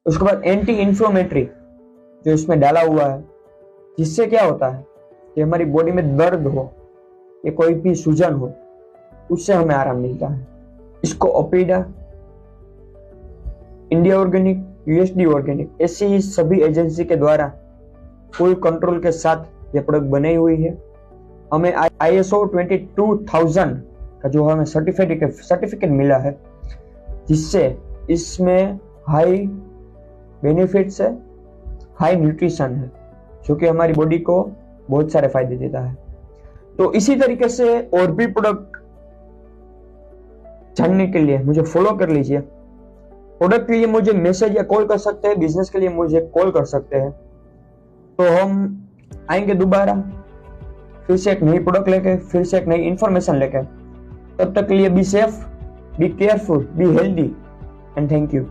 उसके बाद anti inflammatory जो इसमें डाला हुआ है, जिससे क्या होता है कि हमारी बॉडी में दर्द हो या कोई भी सूजन हो उससे हमें आराम मिलता है। इसको ओपीडा, इंडिया ऑर्गेनिक, यूएसडी ऑर्गेनिक ऐसी सभी एजेंसी के द्वारा फुल कंट्रोल के साथ ये प्रोडक्ट बनी हुई है। हमें ISO 22000 का जो हमें सर्टिफिकेट मिला है, जिससे इसमें हाई बेनिफिट्स है, हाई न्यूट्रिशन है, जो कि हमारी बॉडी को बहुत सारे फायदे देता है। तो इसी तरीके से और भी प्रोडक्ट जानने के लिए मुझे फॉलो कर लीजिए। प्रोडक्ट के लिए मुझे मैसेज या कॉल कर सकते हैं, बिजनेस के लिए मुझे कॉल कर सकते हैं। तो हम आएंगे दोबारा फिर से एक नई प्रोडक्ट लेके, फिर से एक नई इंफॉर्मेशन लेके। तब तक के लिए be safe, be careful, be healthy and thank you.